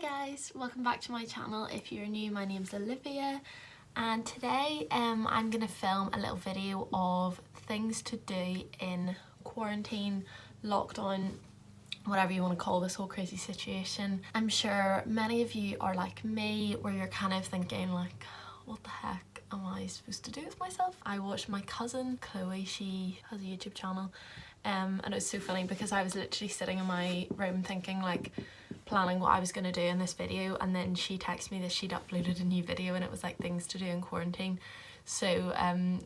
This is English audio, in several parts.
guys, welcome back to my channel. If you're new, my name's Olivia and today I'm gonna film a little video of things to do in quarantine, lockdown, whatever you want to call this whole crazy situation. I'm sure many of you are like me, where you're kind of thinking like, what the heck am I supposed to do with myself? I watched my cousin Chloe, she has a YouTube channel, and it was so funny because I was literally sitting in my room thinking like, planning what I was going to do in this video, and then she texted me that she'd uploaded a new video and it was like things to do in quarantine. So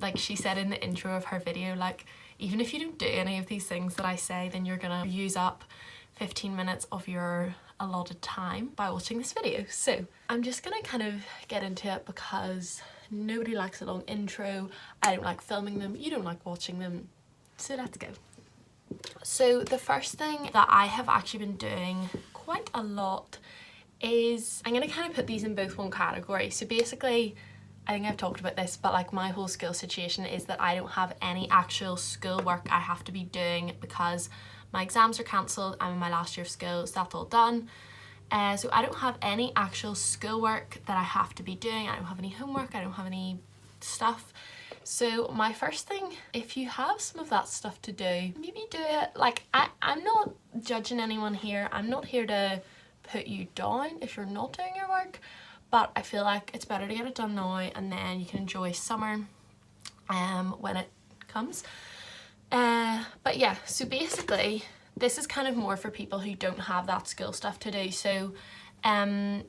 like she said in the intro of her video, like even if you don't do any of these things that I say, then you're gonna use up 15 minutes of your allotted time by watching this video. So I'm just gonna kind of get into it because nobody likes a long intro. I don't like filming them, you don't like watching them, so let's go. So the first thing that I have actually been doing quite a lot is, I'm going to kind of put these in both one category. So basically, I think I've talked about this, but like my whole school situation is that I don't have any actual school work I have to be doing because my exams are cancelled. I'm in my last year of school, so that's all done. So I don't have any actual school work that I have to be doing. I don't have any homework, I don't have any stuff. So my first thing, if you have some of that stuff to do, maybe do it. Like I'm not judging anyone here. I'm not here to put you down if you're not doing your work, but I feel like it's better to get it done now and then you can enjoy summer when it comes. But yeah, so basically this is kind of more for people who don't have that school stuff to do. So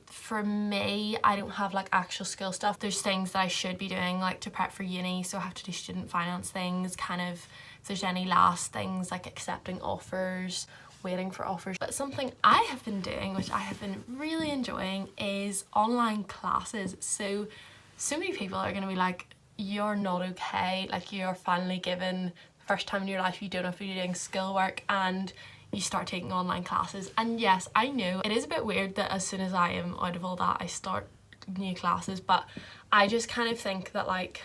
for me, I don't have like actual school stuff. There's things that I should be doing like to prep for uni, so I have to do student finance things, kind of if there's any last things like accepting offers, waiting for offers. But something I have been doing, which I have been really enjoying, is online classes. So many people are going to be like, you're not okay, like you're finally given the first time in your life you don't have to be doing schoolwork and you start taking online classes. And yes, I know it is a bit weird that as soon as I am out of all that I start new classes, but I just kind of think that like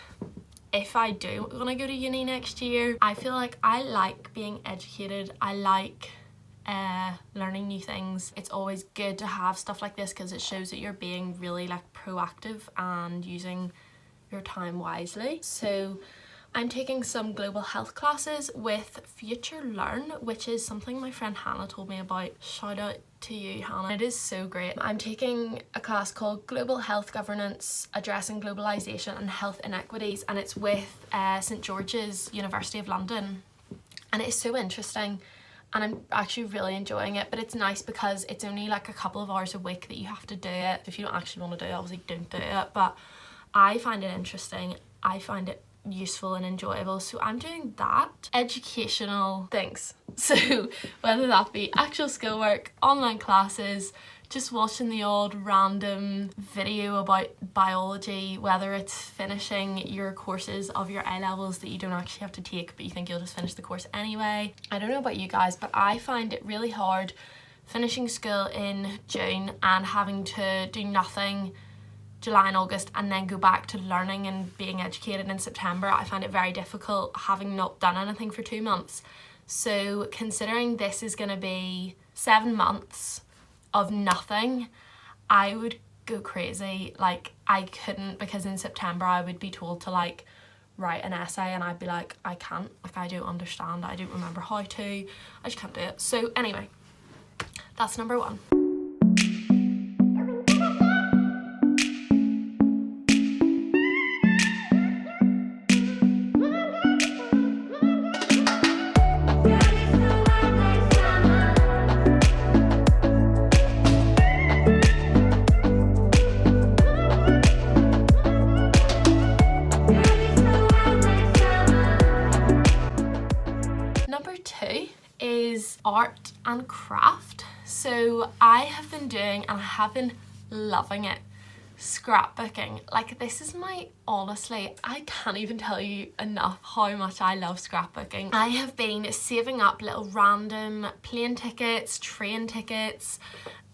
if I do want to go to uni next year, I feel like I like being educated, I like learning new things. It's always good to have stuff like this because it shows that you're being really like proactive and using your time wisely. So I'm taking some global health classes with Future Learn, which is something my friend Hannah told me about. Shout out to you, Hannah. It is so great. I'm taking a class called Global Health Governance, Addressing Globalisation and Health Inequities, and it's with St George's University of London. And it's so interesting and I'm actually really enjoying it, but it's nice because it's only like a couple of hours a week that you have to do it. If you don't actually want to do it, obviously don't do it, but I find it interesting. I find it useful and enjoyable, so I'm doing that. Educational things, so whether that be actual schoolwork, online classes, just watching the odd random video about biology, whether it's finishing your courses of your A-levels that you don't actually have to take but you think you'll just finish the course anyway. I don't know about you guys, but I find it really hard finishing school in June and having to do nothing July and August and then go back to learning and being educated in September. I find it very difficult having not done anything for 2 months. So considering this is going to be 7 months of nothing, I would go crazy. Like I couldn't, because in September I would be told to like write an essay and I'd be like, I can't, like I don't understand, I don't remember how to, I just can't do it. So anyway, that's number one. Art and craft. So I have been doing, and I have been loving it, scrapbooking. Like this is my, honestly, I can't even tell you enough how much I love scrapbooking. I have been saving up little random plane tickets, train tickets,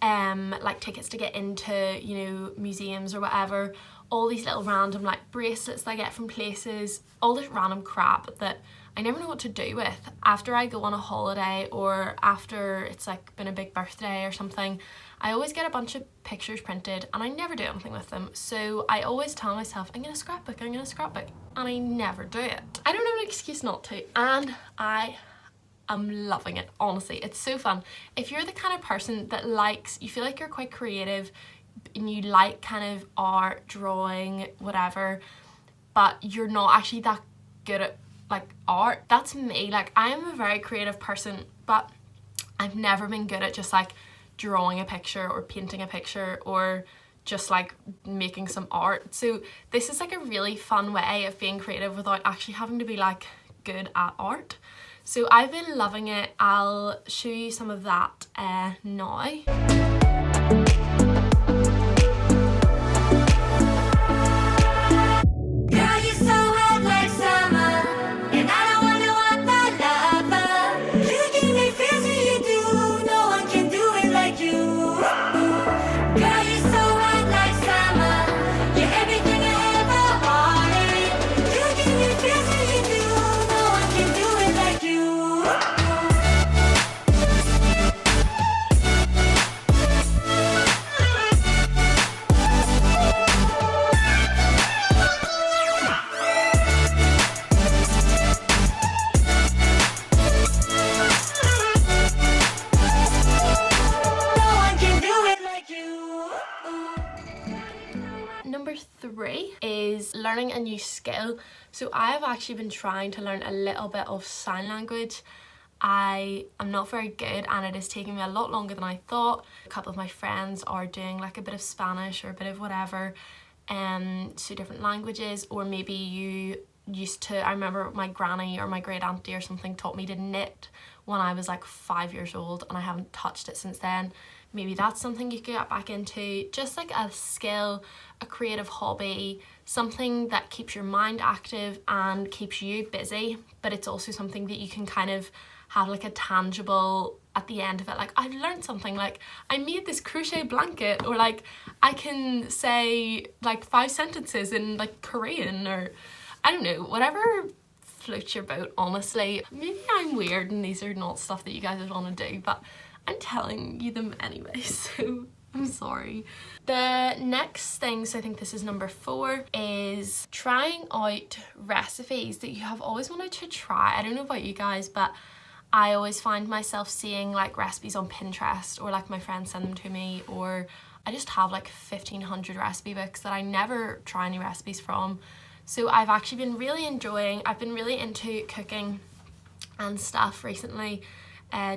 like tickets to get into, you know, museums or whatever, all these little random like bracelets that I get from places, all this random crap that I never know what to do with. After I go on a holiday or after it's like been a big birthday or something, I always get a bunch of pictures printed and I never do anything with them. So I always tell myself, I'm gonna scrapbook, and I never do it. I don't have an excuse not to, and I'm loving it, honestly. It's so fun. If you're the kind of person that likes, you feel like you're quite creative and you like kind of art, drawing, whatever, but you're not actually that good at like art, that's me. Like, I am a very creative person, but I've never been good at just like drawing a picture or painting a picture or just like making some art. So this is like a really fun way of being creative without actually having to be like good at art. So I've been loving it. I'll show you some of that now. Number 3 is learning a new skill. So I have actually been trying to learn a little bit of sign language. I am not very good and it is taking me a lot longer than I thought. A couple of my friends are doing like a bit of Spanish or a bit of whatever, so different languages. Or maybe you used to, I remember my granny or my great auntie or something taught me to knit when I was like 5 years old and I haven't touched it since then. Maybe that's something you could get back into, just like a skill, a creative hobby, something that keeps your mind active and keeps you busy, but it's also something that you can kind of have like a tangible at the end of it, like I've learned something, like I made this crochet blanket, or like I can say like 5 sentences in like Korean, or I don't know, whatever floats your boat, honestly. Maybe I'm weird and these are not stuff that you guys would want to do, but I'm telling you them anyway, so I'm sorry. The next thing, so I think this is number 4, is trying out recipes that you have always wanted to try. I don't know about you guys, but I always find myself seeing like recipes on Pinterest, or like my friends send them to me, or I just have like 1,500 recipe books that I never try any recipes from. So I've actually been really enjoying, I've been really into cooking and stuff recently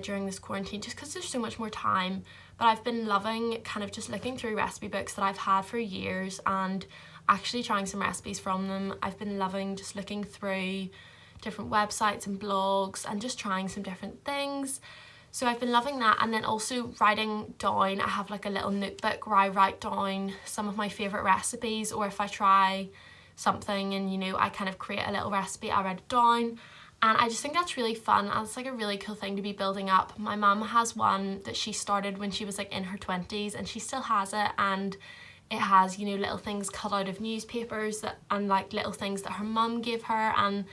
during this quarantine, just because there's so much more time. But I've been loving kind of just looking through recipe books that I've had for years and actually trying some recipes from them. I've been loving just looking through different websites and blogs and just trying some different things. So I've been loving that, and then also writing down. I have like a little notebook where I write down some of my favourite recipes, or if I try something and, you know, I kind of create a little recipe, I write it down. And I just think that's really fun, and it's like a really cool thing to be building up. My mum has one that she started when she was like in her 20s, and she still has it, and it has, you know, little things cut out of newspapers that, and like little things that her mum gave her, and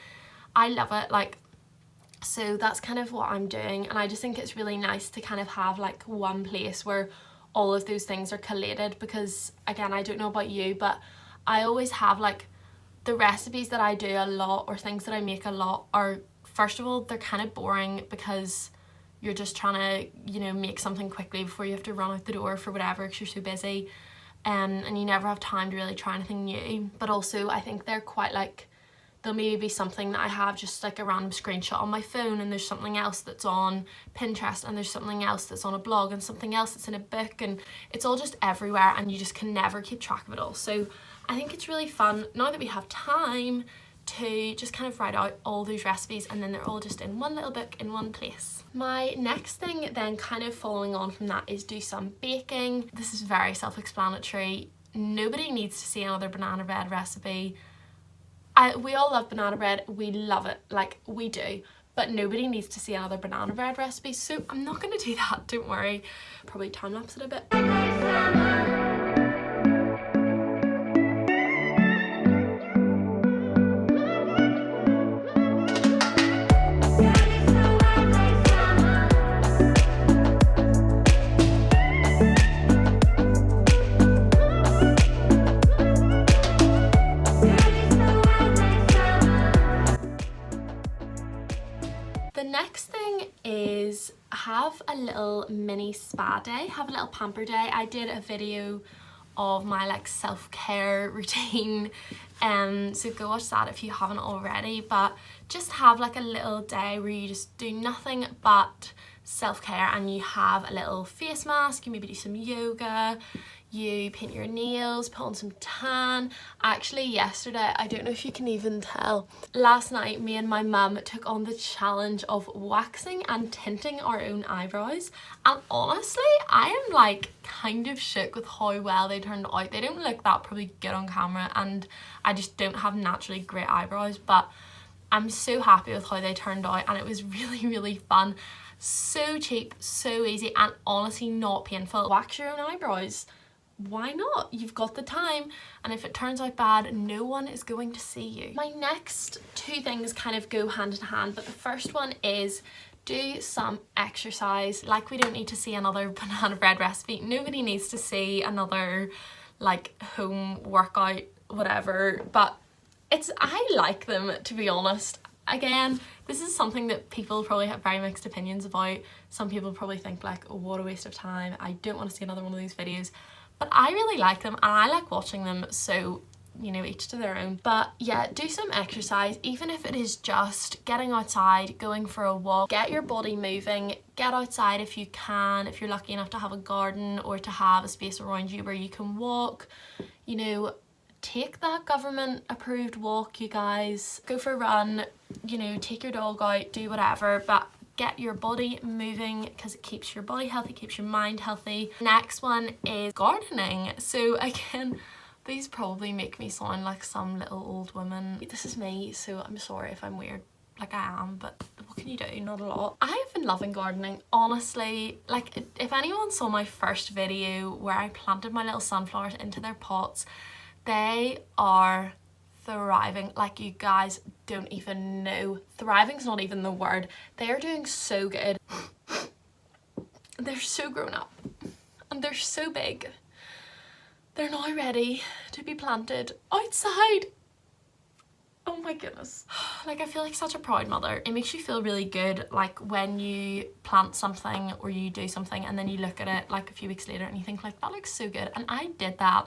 I love it. Like, so that's kind of what I'm doing, and I just think it's really nice to kind of have like one place where all of those things are collated, because again, I don't know about you, but I always have like the recipes that I do a lot, or things that I make a lot, are, first of all, they're kind of boring because you're just trying to, you know, make something quickly before you have to run out the door for whatever because you're so busy, and you never have time to really try anything new. But also I think they're quite like, there'll maybe be something that I have just like a random screenshot on my phone, and there's something else that's on Pinterest, and there's something else that's on a blog, and something else that's in a book, and it's all just everywhere, and you just can never keep track of it all. So I think it's really fun now that we have time to just kind of write out all those recipes, and then they're all just in one little book in one place. My next thing then, kind of following on from that, is do some baking. This is very self-explanatory. Nobody needs to see another banana bread recipe. We all love banana bread, we love it, like we do, but nobody needs to see another banana bread recipe, so I'm not going to do that, don't worry. Probably time-lapse it a bit. have a little mini spa day, have a little pamper day. I did a video of my like self-care routine, so go watch that if you haven't already. But just have like a little day where you just do nothing but self-care, and you have a little face mask, you maybe do some yoga, you paint your nails, put on some tan. Actually yesterday, I don't know if you can even tell, last night me and my mum took on the challenge of waxing and tinting our own eyebrows, and honestly I am like kind of shook with how well they turned out. They don't look that probably good on camera, and I just don't have naturally great eyebrows, but I'm so happy with how they turned out, and it was really fun. So cheap, so easy, and honestly not painful. Wax your own eyebrows. Why not? You've got the time, and if it turns out bad, no one is going to see you. My next two things kind of go hand in hand, but the first one is do some exercise. Like, we don't need to see another banana bread recipe. Nobody needs to see another like home workout, whatever, but I like them, to be honest. Again, this is something that people probably have very mixed opinions about. Some people probably think like, oh, what a waste of time, I don't want to see another one of these videos. But I really like them, and I like watching them, so, you know, each to their own. But yeah, do some exercise, even if it is just getting outside, going for a walk. Get your body moving, get outside if you can, if you're lucky enough to have a garden or to have a space around you where you can walk. You know, take that government approved walk, you guys. Go for a run, you know, take your dog out, do whatever, but get your body moving because it keeps your body healthy, keeps your mind healthy. Next one is gardening. So again, these probably make me sound like some little old woman. This is me, so I'm sorry if I'm weird, like I am, but what can you do? Not a lot. I have been loving gardening, honestly. Like, if anyone saw my first video where I planted my little sunflowers into their pots, they are thriving. Like, you guys don't even know. Thriving's not even the word. They are doing so good. They're so grown up and they're so big. They're now ready to be planted outside. Oh my goodness. Like, I feel like such a proud mother. It makes you feel really good, like when you plant something or you do something and then you look at it like a few weeks later and you think like, that looks so good. And I did that.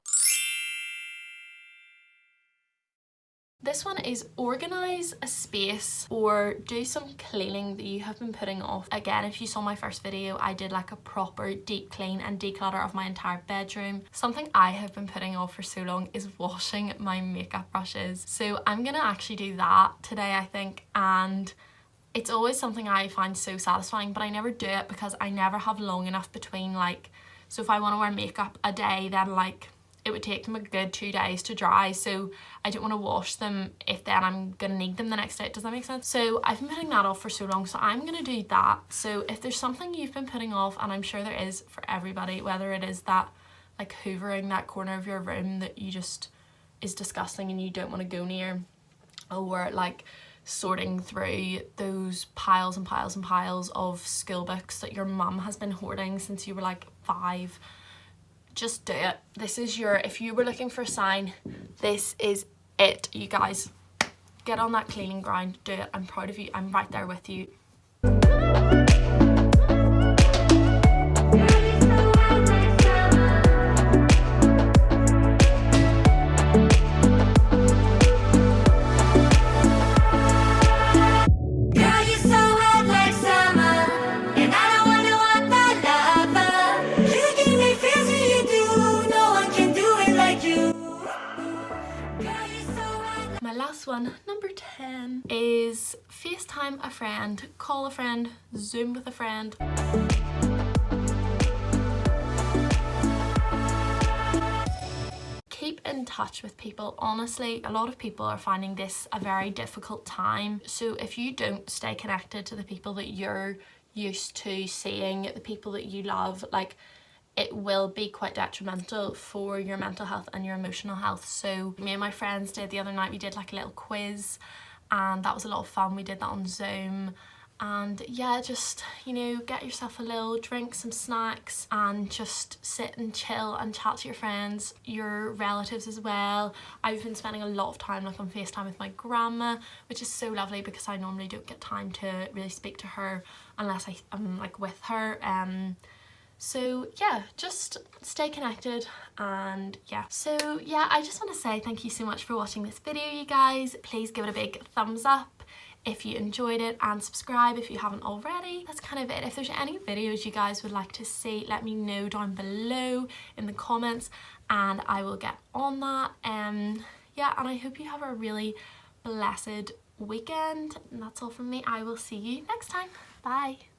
This one is organise a space or do some cleaning that you have been putting off. Again, if you saw my first video, I did like a proper deep clean and declutter of my entire bedroom. Something I have been putting off for so long is washing my makeup brushes. So I'm gonna actually do that today, I think, and it's always something I find so satisfying, but I never do it because I never have long enough between, like, so if I want to wear makeup a day, then like it would take them a good 2 days to dry, so I don't want to wash them if then I'm gonna need them the next day. Does that make sense? So I've been putting that off for so long, so I'm gonna do that. So if there's something you've been putting off, and I'm sure there is for everybody, whether it is that like hoovering that corner of your room that you just is disgusting and you don't want to go near, or like sorting through those piles and piles and piles of school books that your mum has been hoarding since you were like 5, just do it. This is your, if you were looking for a sign, this is it, you guys. Get on that cleaning grind, do it. I'm proud of you, I'm right there with you. My last one, number 10, is FaceTime a friend, call a friend, Zoom with a friend. Keep in touch with people. Honestly, a lot of people are finding this a very difficult time. So if you don't stay connected to the people that you're used to seeing, the people that you love, like, it will be quite detrimental for your mental health and your emotional health. So me and my friends did the other night, we did like a little quiz, and that was a lot of fun. We did that on Zoom, and yeah, just, you know, get yourself a little drink, some snacks, and just sit and chill and chat to your friends, your relatives as well. I've been spending a lot of time like on FaceTime with my grandma, which is so lovely because I normally don't get time to really speak to her unless I'm like with her. So yeah, just stay connected, and yeah. So yeah, I just want to say thank you so much for watching this video, you guys. Please give it a big thumbs up if you enjoyed it, and subscribe if you haven't already. That's kind of it. If there's any videos you guys would like to see, let me know down below in the comments and I will get on that. Yeah, and I hope you have a really blessed weekend, and that's all from me. I will see you next time. Bye.